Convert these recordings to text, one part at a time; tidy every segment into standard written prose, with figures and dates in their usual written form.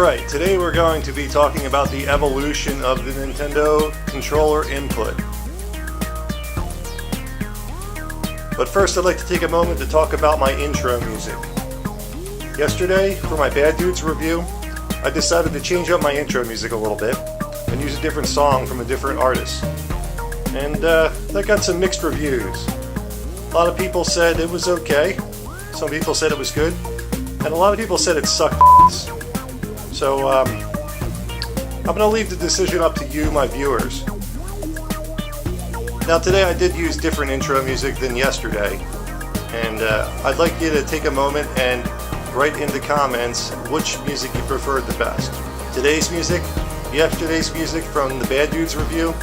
Alright, today we're going to be talking about the evolution of the Nintendo controller input. But first I'd like to take a moment to talk about my intro music. Yesterday, for my Bad Dudes review, I decided to change up my intro music a little bit and use a different song from a different artist. And that got some mixed reviews. A lot of people said it was okay, some people said it was good, and a lot of people said it sucked. So I'm going to leave the decision up to you, my viewers. Now today I did use different intro music than yesterday, and I'd like you to take a moment and write in the comments which music you preferred the best. Today's music, yesterday's music from the Bad Dudes review,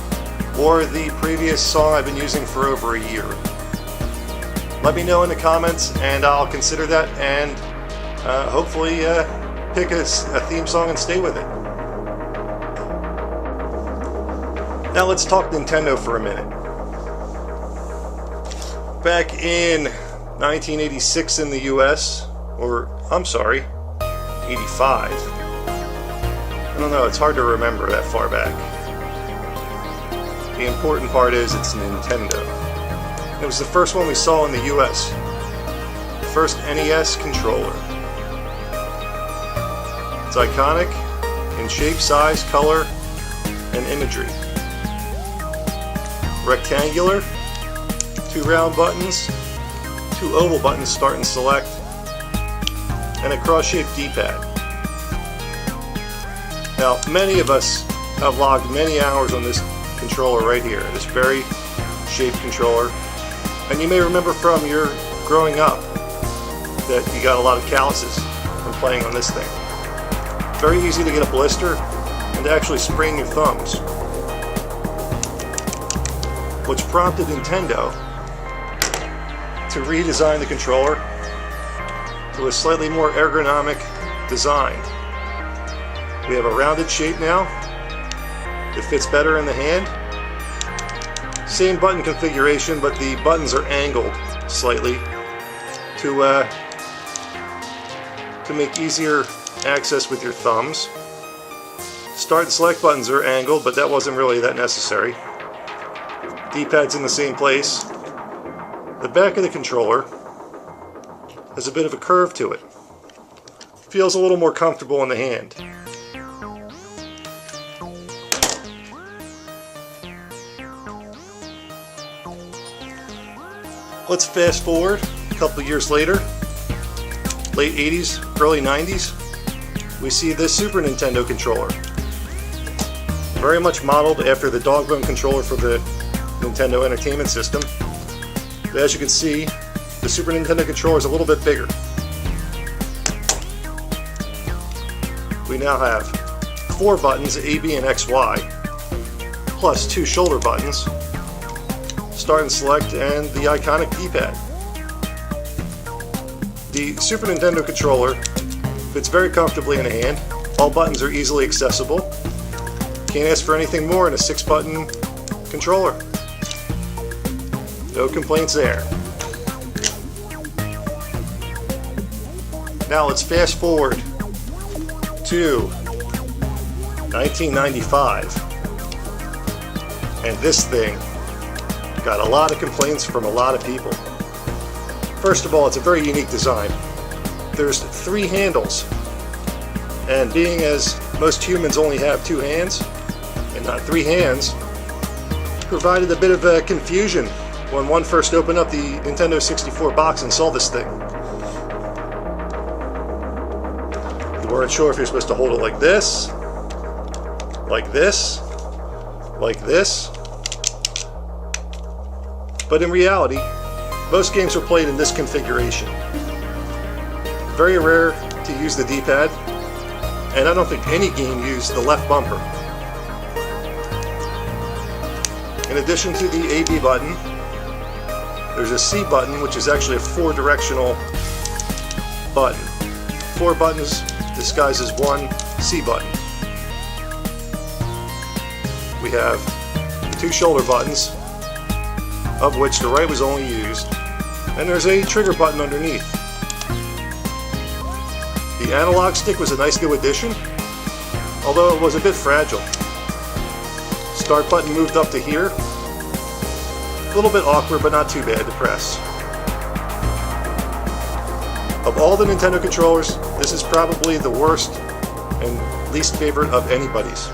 or the previous song I've been using for over a year. Let me know in the comments and I'll consider that and hopefully pick a theme song and stay with it. Now let's talk Nintendo for a minute. Back in 1986 in the US, or I'm sorry, 85. I don't know, it's hard to remember that far back. The important part is it's Nintendo. It was the first one we saw in the US. The first NES controller. It's iconic in shape, size, color, and imagery. Rectangular, 2 round buttons, 2 oval buttons start and select, and a cross-shaped D-pad. Now, many of us have logged many hours on this controller right here, this very shaped controller, and you may remember from your growing up that you got a lot of calluses from playing on this thing. Very easy to get a blister and to actually sprain your thumbs, which prompted Nintendo to redesign the controller to a slightly more ergonomic design. We have a rounded shape now. It fits better in the hand. Same button configuration, but the buttons are angled slightly to make easier access with your thumbs. Start and select buttons are angled, but that wasn't really that necessary. D-pad's in the same place. The back of the controller has a bit of a curve to it. Feels a little more comfortable in the hand. Let's fast forward a couple of years later, late 80s, early 90s. We see this Super Nintendo controller, very much modeled after the dog bone controller for the Nintendo Entertainment System. But as you can see, the Super Nintendo controller is a little bit bigger. We now have 4 buttons, A, B, and X, Y, plus 2 shoulder buttons, start and select, and the iconic D-pad. The Super Nintendo controller fits very comfortably in the hand. All buttons are easily accessible. Can't ask for anything more in a 6-button controller. No complaints there. Now let's fast forward to 1995. And this thing got a lot of complaints from a lot of people. First of all, it's a very unique design. There's 3 handles, and being as most humans only have 2 hands and not 3 hands, provided a bit of confusion when one first opened up the Nintendo 64 box and saw this thing. You weren't sure if you're supposed to hold it like this, like this, like this, but in reality, most games are played in this configuration. Very rare to use the D-pad, and I don't think any game used the left bumper. In addition to the A-B button, there's a C button, which is actually a 4-directional button. 4 buttons disguised as 1 C button. We have 2 shoulder buttons, of which the right was only used, and there's a trigger button underneath. The analog stick was a nice new addition. although it was a bit fragile. Start button moved up to here. A little bit awkward, but not too bad to press. Of all the Nintendo controllers, this is probably the worst and least favorite of anybody's.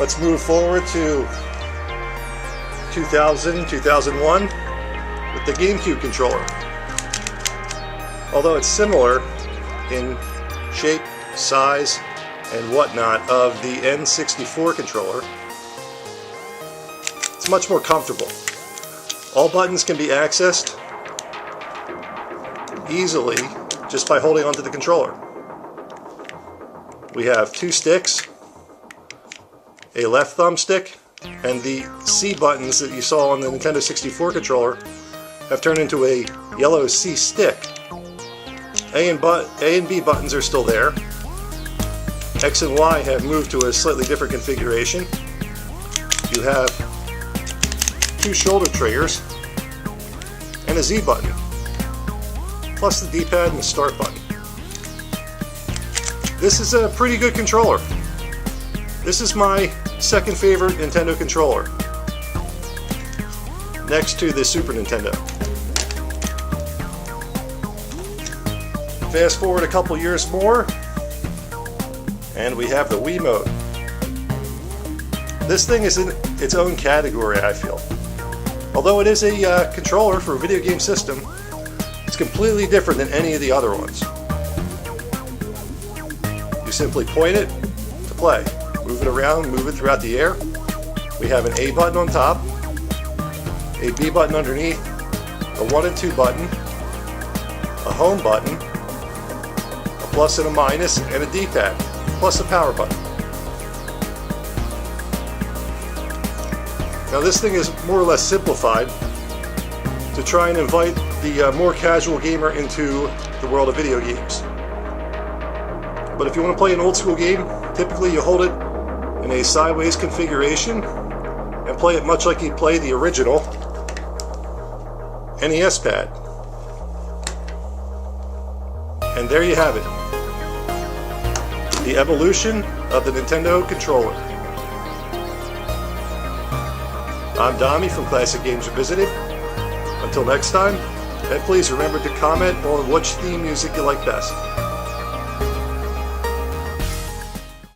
Let's move forward to 2000, 2001 with the GameCube controller. Although it's similar in shape, size, and whatnot of the N64 controller, it's much more comfortable. All buttons can be accessed easily just by holding onto the controller. We have two sticks, a left thumbstick, and the C buttons that you saw on the Nintendo 64 controller have turned into a yellow C stick. A and B buttons are still there. X and Y have moved to a slightly different configuration. You have two shoulder triggers and a Z button, plus the D-pad and the start button. This is a pretty good controller. This is my second favorite Nintendo controller, next to the Super Nintendo. Fast forward a couple years more, and we have the Wiimote. This thing is in its own category, I feel. Although it is a controller for a video game system, it's completely different than any of the other ones. You simply point it to play. Move it around, move it throughout the air. We have an A button on top, a B button underneath, a 1 and 2 button, a home button, a plus and a minus, and a D-pad, plus a power button. Now this thing is more or less simplified to try and invite the more casual gamer into the world of video games. But if you want to play an old school game, typically you hold it in a sideways configuration and play it much like you play the original NES pad. And there you have it. The evolution of the Nintendo controller. I'm Dommy from Classic Games Revisited. Until next time, and please remember to comment on which theme music you like best.